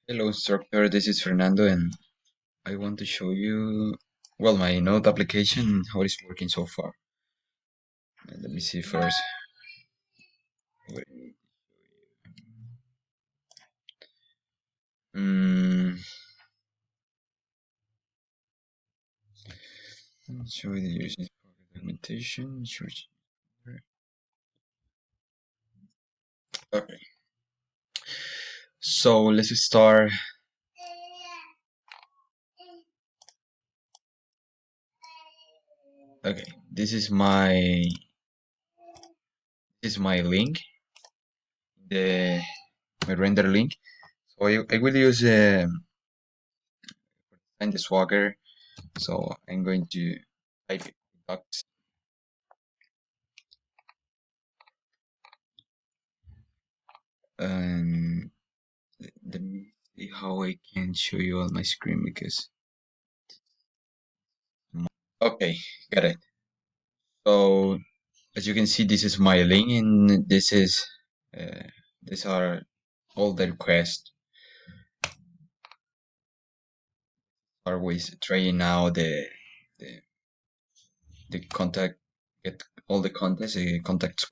Hello instructor, this is Fernando and I want to show you, well, my Node application, how it's working so far. Let me see first. Wait. Mm, Show the using documentation. Okay, so let's start. Okay, this is my link, the my render link. So I will use find the Swagger. So I'm going to type docs and let me see how I can show you on my screen because okay, got it. So as you can see, this is my link, and uh, these are all the requests. Always trying out the the contact, get all the contacts, contacts.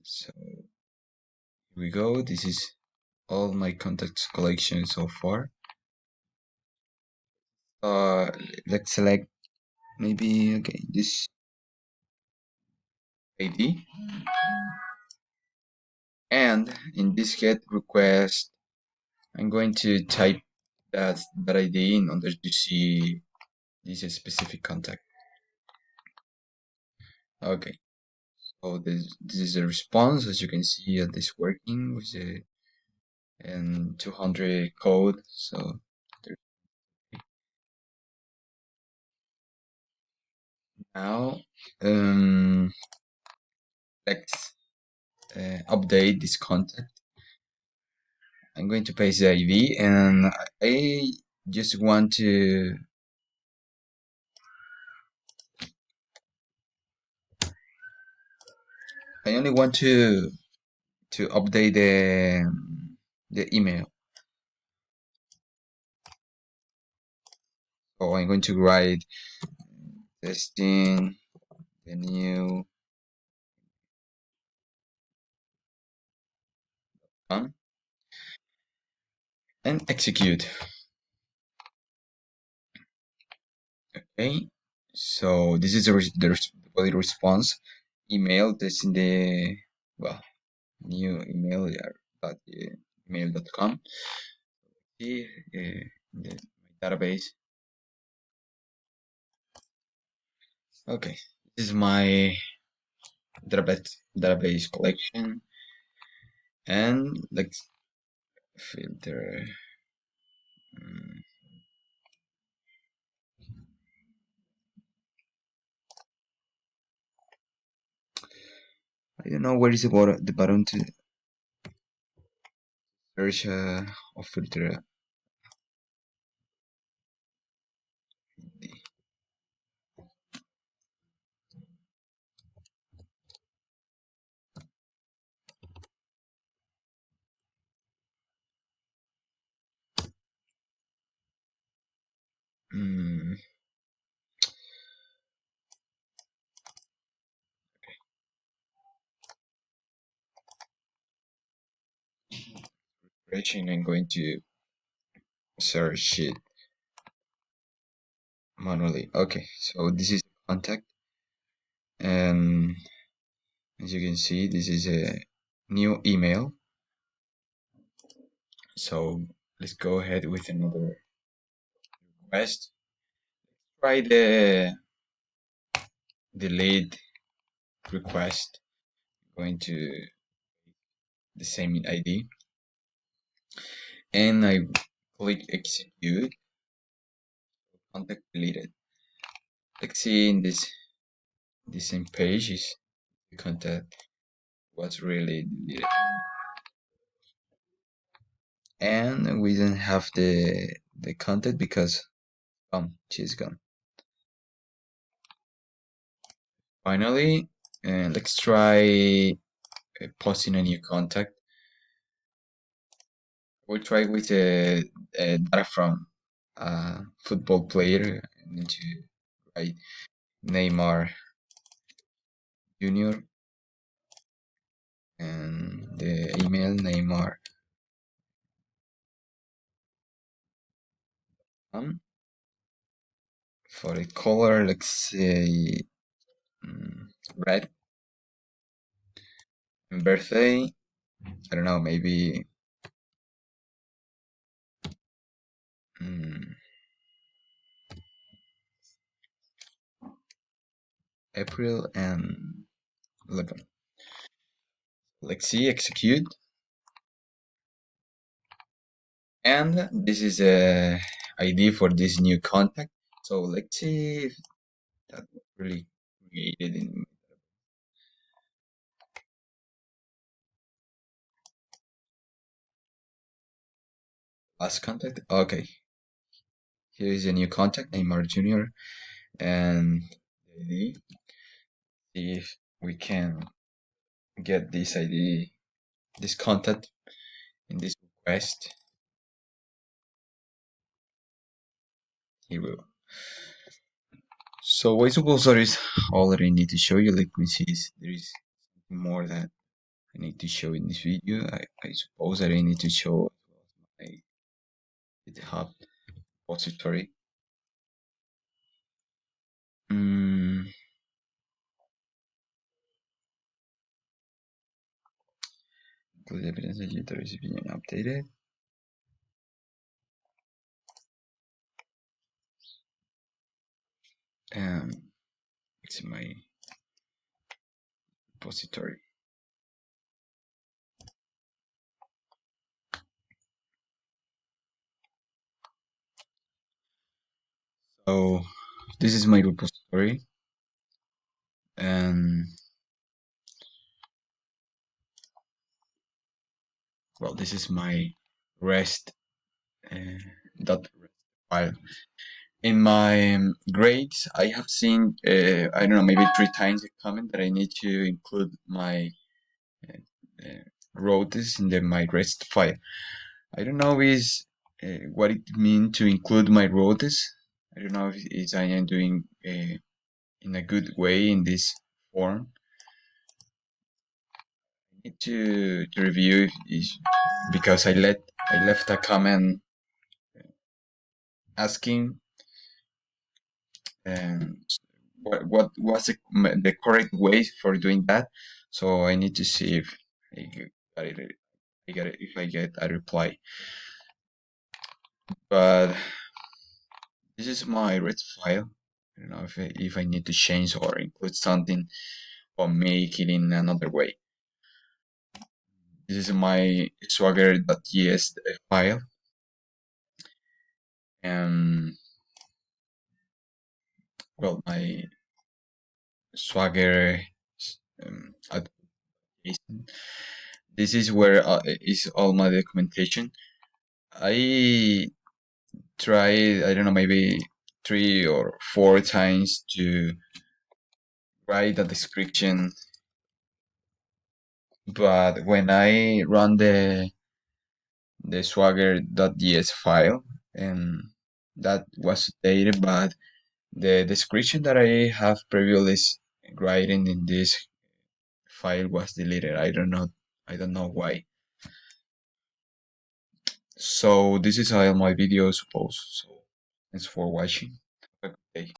So here we go. This is all my contacts collection so far. Uh, let's select maybe okay this ID, and in this get request I'm going to type that ID in order to see this specific contact. Okay, so this is a response. As you can see, this working with the and 200 code. So now let's update this contact. I'm going to paste the ID, and I just want to I only want to update the email. So I'm going to write testing the new one and execute. Okay, so this is the body response email testing the well new email at email.com. See my database. Okay, this is my database collection, and let's filter. um, I don't know where is the button to search or filter. Mm, Refreshing. I'm going to search it manually. Okay, so this is contact, and as you can see, this is a new email. So let's go ahead with another request. Try the lead request. Going to the same ID, and I click execute. Contact deleted. Let's see in this same page is the contact was really deleted, and we don't have the contact because she's gone. Finally, let's try posting a new contact. We'll try with data from a football player. I need to write Neymar Junior and the email Neymar. For the color, let's say red. And birthday, I don't know, maybe mm, April and 11. Let's see, execute. And this is a ID for this new contact. So let's see if that was really created in last contact. Okay, here is a new contact, Neymar Jr. And the ID. See if we can get this ID, this contact in this request. Here we go. So I suppose that is all that I need to show you. Let me see if there is something more that I need to show in this video. I suppose that I need to show my GitHub repository. Mm, include evidence that user is being updated. And it's my repository. So this is my repository, and well, this is my rest dot file. In my grades, I have seen I don't know, maybe 3 times a comment that I need to include my routes in my rest file. I don't know is what it means to include my routes. I don't know if I am doing in a good way in this form. I need to review is because I left a comment asking and what was the correct way for doing that. So I need to see if I got it. If I get a reply. But this is my red file. I don't know if I need to change or include something or make it in another way. This is my swagger.js file. And well, my swagger application. This is where is all my documentation. I tried, I don't know, maybe 3 or 4 times to write a description, but when I run the swagger.js file, and that was updated, but the description that I have previously writing in this file was deleted. I don't know why. So this is all my video, suppose. So thanks for watching. Have a good day.